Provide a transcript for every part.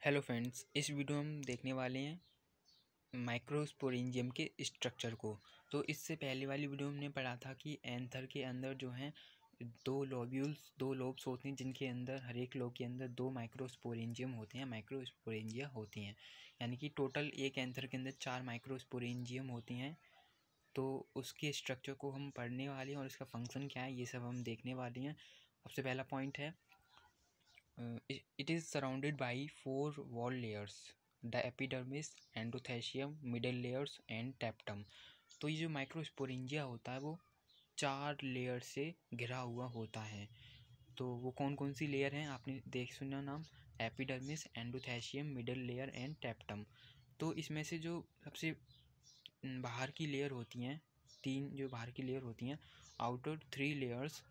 Hello friends, इस video में हम देखने वाले हैं माइक्रोस्पोरेंजियम के स्ट्रक्चर को। तो इससे पहले वाली वीडियो में हमने पढ़ा था कि एंथर के अंदर जो हैं दो लोब्स होते हैं, जिनके अंदर हर एक लोब के अंदर दो माइक्रोस्पोरेंजियम होते हैं, माइक्रोस्पोरेंजिया होती हैं। यानी कि टोटल एक एंथर के अंदर 4 माइक्रोस्पोरेंजियम होती हैं। तो उसके स्ट्रक्चर को हम पढ़ने वाले हैं और उसका फंक्शन क्या है ये सब हम देखने वाले हैं। सबसे पहला पॉइंट है, it is surrounded by 4 wall layers: the epidermis, endothelium, middle layers and tapetum। तो ये जो माइक्रोस्पोरेंजिया होता है वो 4 लेयर से घिरा हुआ होता है। तो वो कौन कौन सी लेयर हैं आपने देख सुना नाम, epidermis, endothecium, middle layer and tapetum. तो इसमें से जो सबसे बाहर की लेयर होती हैं, 3 जो बाहर की लेयर होती हैं, outer 3 layers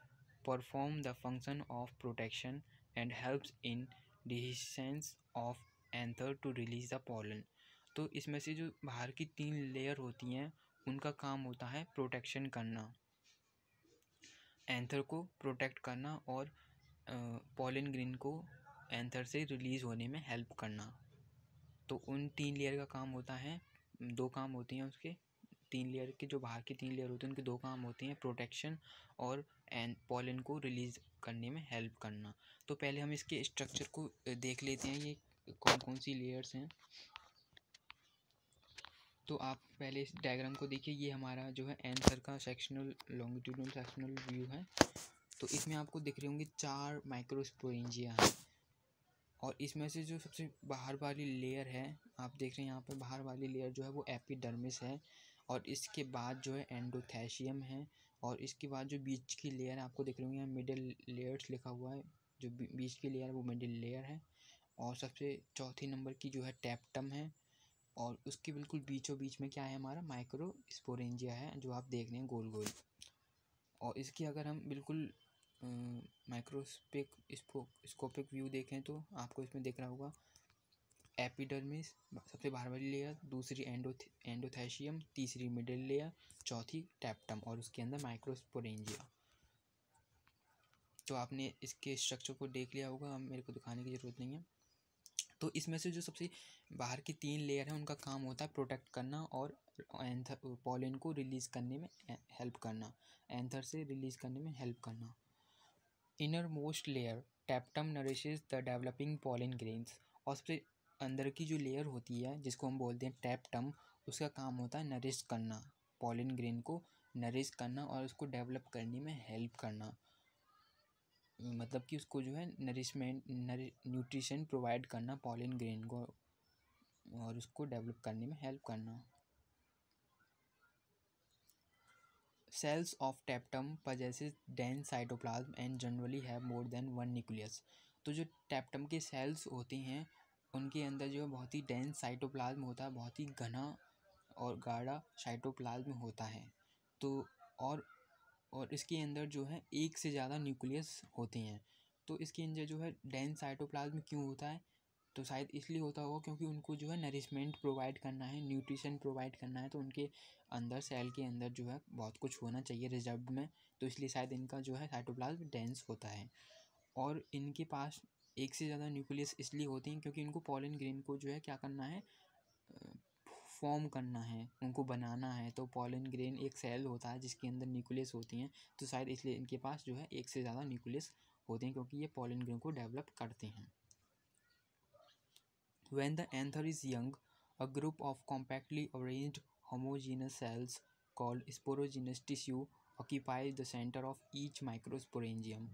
perform the function of protection and helps in dehiscence of anther to release the pollen. तो इसमें से जो बाहर की 3 लेयर होती हैं उनका काम होता है प्रोटेक्शन करना, एंथर को प्रोटेक्ट करना और पॉलन ग्रेन को एंथर से रिलीज़ होने में हेल्प करना। तो उन 3 लेयर का काम होता है, 2 काम होती हैं उसके। 3 लेयर के जो बाहर की 3 लेयर होती हैं उनके 2 काम होते हैं, प्रोटेक्शन और पॉलन को रिलीज़ करने में हेल्प करना। तो पहले हम इसके स्ट्रक्चर को देख लेते हैं, ये कौन कौन सी लेयर्स हैं। तो आप पहले इस डायग्राम को देखिए, ये हमारा जो है एंथर का सेक्शनल लॉन्गिट्यूडनल सेक्शनल व्यू है। तो इसमें आपको दिख रहे होंगे 4 माइक्रोस्पोरेंजिया हैं और इसमें से जो सबसे बाहर वाली लेयर है, आप देख रहे हैं यहाँ पर बाहर वाली लेयर जो है वो एपिडर्मिस है, और इसके बाद जो है एंडोथेशियम है, और इसके बाद जो बीच की लेयर है आपको दिख रही होंगे यहाँ मिडिल लेयर्स लिखा हुआ है, जो बीच की लेयर है वो मिडिल लेयर है, और सबसे चौथी नंबर की जो है टैप्टम है, और उसके बिल्कुल बीचों बीच में क्या है, हमारा माइक्रोस्पोरेंजिया है जो आप देख रहे हैं गोल गोल। और इसकी अगर हम बिल्कुल स्कोपिक व्यू देखें तो आपको इसमें दिख रहा होगा एपिडर्मिस सबसे बाहर वाली लेयर, दूसरी एंडोथेशियम, तीसरी मिडिल लेयर, चौथी टैप्टम और उसके अंदर माइक्रोस्पोरेंजिया। तो आपने इसके स्ट्रक्चर को देख लिया होगा, मेरे को दिखाने की ज़रूरत नहीं है। तो इसमें से जो सबसे बाहर की 3 लेयर हैं उनका काम होता है प्रोटेक्ट करना और पॉलन को रिलीज़ करने में हेल्प करना, एंथर से रिलीज़ करने में हेल्प करना। Inner most layer tapetum nourishes the developing pollen grains. और सबसे अंदर की जो लेयर होती है जिसको हम बोलते हैं टैप्टम, उसका काम होता है नरिश करना, पॉलन ग्रेन को नरिश करना और उसको डेवलप करने में हेल्प करना। मतलब कि उसको जो है नरिशमेंट न्यूट्रिशन प्रोवाइड करना पॉलन ग्रेन को और उसको डेवलप करने में हेल्प करना। Cells of tapetum possesses dense cytoplasm and generally have more than one nucleus। तो जो टैप्टम के सेल्स होते हैं उनके अंदर जो है बहुत ही डेंस साइटोप्लाज्म होता है, बहुत ही घना और गाढ़ा साइटोप्लाज्म होता है। तो और इसके अंदर जो है एक से ज़्यादा न्यूक्लियस होते हैं। तो इसके अंदर जो है डेंस साइटोप्लाज्म क्यों होता है, तो शायद इसलिए होता होगा क्योंकि उनको जो है नरिशमेंट प्रोवाइड करना है, न्यूट्रिशन प्रोवाइड करना है, तो उनके अंदर सेल के अंदर जो है बहुत कुछ होना चाहिए रिजर्व में, तो इसलिए शायद इनका जो है साइटोप्लाज्म डेंस होता है। और इनके पास एक से ज़्यादा न्यूक्लियस इसलिए होते हैं क्योंकि इनको पॉलन ग्रेन को जो है क्या करना है, फॉर्म करना है, उनको बनाना है। तो पॉलन ग्रेन एक सेल होता है जिसके अंदर न्यूक्लियस होती हैं, तो शायद इसलिए इनके पास जो है एक से ज़्यादा न्यूक्लियस होते हैं क्योंकि ये पॉलन ग्रेन को डेवलप करते हैं। When the anther is young, a group of compactly arranged homogeneous cells called sporogenous tissue occupies the center of each microsporangium।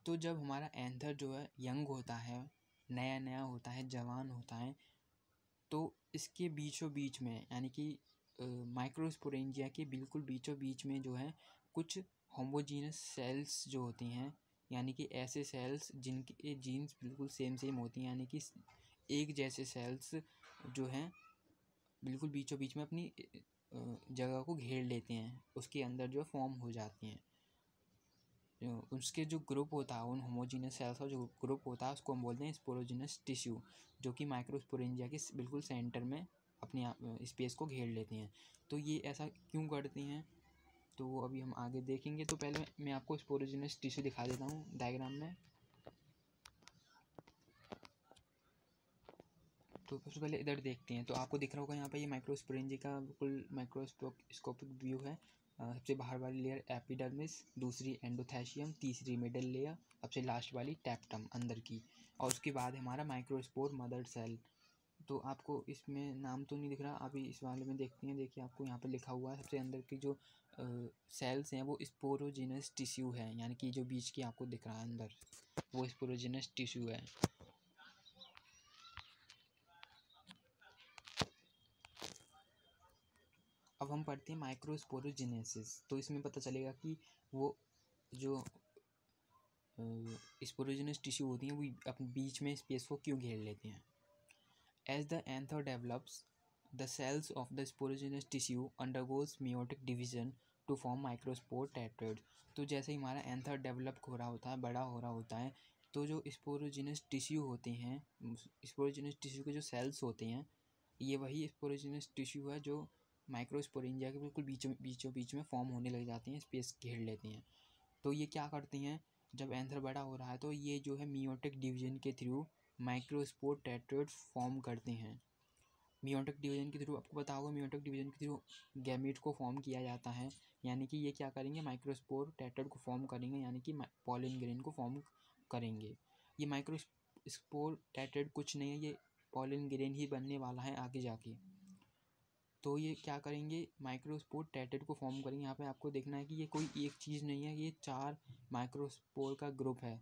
तो जब हमारा एंथर जो है यंग होता है, नया नया होता है, जवान होता है, तो इसके बीचों बीच में यानी कि माइक्रोस्पोरेंजिया के बिल्कुल बीचों बीच में जो है कुछ होमोजीनस सेल्स जो होती हैं, यानी कि ऐसे सेल्स जिनके जीन्स बिल्कुल सेम सेम होती हैं, यानी कि एक जैसे सेल्स जो हैं बिल्कुल बीचों बीच में अपनी जगह को घेर लेते हैं, उसके अंदर जो फॉर्म हो जाती हैं। उसके जो ग्रुप होता है, उन होमोजीनस सेल्स का जो ग्रुप होता है उसको हम बोलते हैं स्पोरोजिनस टिश्यू, जो कि माइक्रोस्पोरेंजिया के बिल्कुल सेंटर में अपनी स्पेस को घेर लेते हैं। तो ये ऐसा क्यों करते हैं तो वो अभी हम आगे देखेंगे। तो पहले मैं आपको स्पोरोजिनस टिश्यू दिखा देता हूँ डायग्राम में। तो सबसे पहले इधर देखते हैं। तो आपको दिख रहा होगा यहाँ पे ये माइक्रोस्पोरेंजिया का बिल्कुल माइक्रोस्कोपिक व्यू है। सबसे बाहर वाली लेयर एपिडर्मिस, दूसरी एंडोथेशियम, तीसरी मिडिल लेयर, सबसे लास्ट वाली टैप्टम अंदर की, और उसके बाद हमारा माइक्रोस्पोर मदर सेल। तो आपको इसमें नाम तो नहीं दिख रहा, अभी इस वाले में देखते हैं। देखिए आपको यहाँ पे लिखा हुआ है सबसे अंदर की जो सेल्स हैं वो स्पोरोजिनस टिश्यू है, यानी कि जो बीच की आपको दिख रहा है अंदर वो स्पोरोजिनस टिश्यू है। अब हम पढ़ते हैं माइक्रोस्पोरोजेनेसिस। तो इसमें पता चलेगा कि वो जो स्पोरोजिनस टिश्यू होती हैं वो अपने बीच में स्पेस को क्यों घेर लेते हैं। As the anther develops the cells of the sporogenous tissue undergoes meiotic division to form microspore tetrad. तो जैसे ही हमारा एंथर डेवलप हो रहा होता है, बड़ा हो रहा होता है, तो जो स्पोरोजिनस टिश्यू होते हैं, स्पोरोजिनस टिश्यू के जो सेल्स होते हैं, ये वही स्पोरोजिनस टिश्यू है जो माइक्रोस्पोरेंजिया के बिल्कुल बीचों बीच में फॉर्म होने लग जाती हैं, स्पेस घेर लेती हैं। तो ये क्या करती हैं, जब एंथर बड़ा हो रहा है तो ये जो है मियोटिक डिवीजन के थ्रू माइक्रोस्पोर टेट्राइड फॉर्म करते हैं। मियोटिक डिवीजन के थ्रू आपको पता होगा, मियोटिक डिवीजन के थ्रू गैमीट को फॉर्म किया जाता है, यानी कि ये क्या करेंगे, माइक्रोस्पोर टेट्राइड को फॉर्म करेंगे, यानी कि पॉलिन ग्रेन को फॉर्म करेंगे। ये माइक्रोस्पोर टेट्राइड कुछ नहीं है, ये पॉलिन ग्रेन ही बनने वाला है आगे जाके। तो ये क्या करेंगे, माइक्रोस्पोर टेट्राइड को फॉर्म करेंगे। यहाँ पे आपको देखना है कि ये कोई एक चीज़ नहीं है, ये 4 माइक्रोस्पोर का ग्रुप है।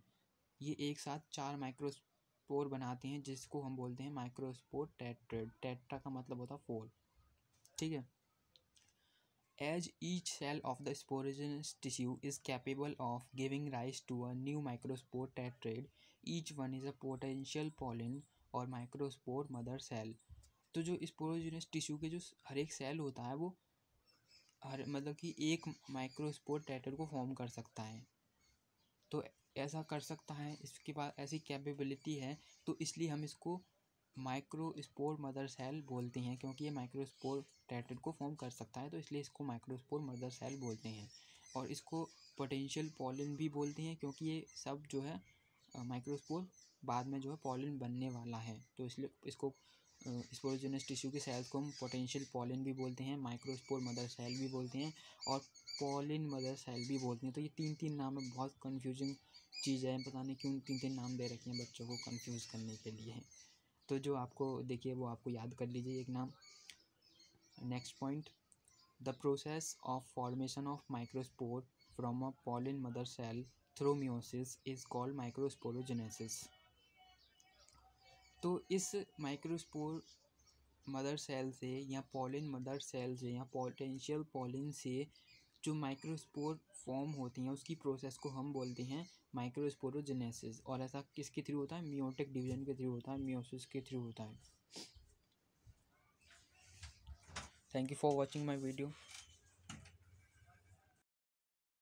ये एक साथ 4 माइक्रोस्पोर बनाते हैं, जिसको हम बोलते हैं माइक्रोस्पोर टेट्राइड। टेट्रा का मतलब होता है 4, ठीक है। As each cell of the sporogenous tissue is capable of giving rise to a new microspore tetrad, each one is a potential pollen or microspore mother cell. तो जो स्पोरोजिनस टिश्यू के जो हर एक सेल होता है वो हर मतलब कि एक माइक्रोस्पोर टेट्राइड को फॉर्म कर सकता है। तो ऐसा कर सकता है, इसके पास ऐसी कैपेबिलिटी है, तो इसलिए हम इसको माइक्रोस्पोर मदर सेल बोलते हैं, क्योंकि ये माइक्रोस्पोर टेट्राइड को फॉर्म कर सकता है, तो इसलिए इसको माइक्रोस्पोर मदर सेल बोलते हैं। और इसको पोटेंशियल पॉलिन भी बोलते हैं, क्योंकि ये सब जो है माइक्रोस्पोर बाद में जो है पॉलिन बनने वाला है, तो इसलिए इसको स्पोरोजिनस टिश्यू के सेल्स को हम पोटेंशियल पॉलिन भी बोलते हैं, माइक्रोस्पोर मदर सेल भी बोलते हैं और पॉलिन मदर सेल भी बोलते हैं। तो ये 3 नाम है, बहुत कन्फ्यूजिंग चीज़ है, पता नहीं क्यों 3 नाम दे रखे हैं बच्चों को कंफ्यूज करने के लिए। तो जो आपको देखिए वो आपको याद कर लीजिए एक नाम। Next point, the process of formation of microspore from a pollen mother cell through meiosis is called microsporogenesis. तो इस माइक्रोस्पोर मदर सेल से या पॉलिन मदर सेल से या पोटेंशियल पॉलिन से जो माइक्रोस्पोर फॉर्म होती हैं उसकी प्रोसेस को हम बोलते हैं माइक्रोस्पोरोजेनेसिस। और ऐसा किसके थ्रू होता है, मियोटिक डिवीजन के थ्रू होता है, मियोसिस के थ्रू होता है। Thank you for watching my video.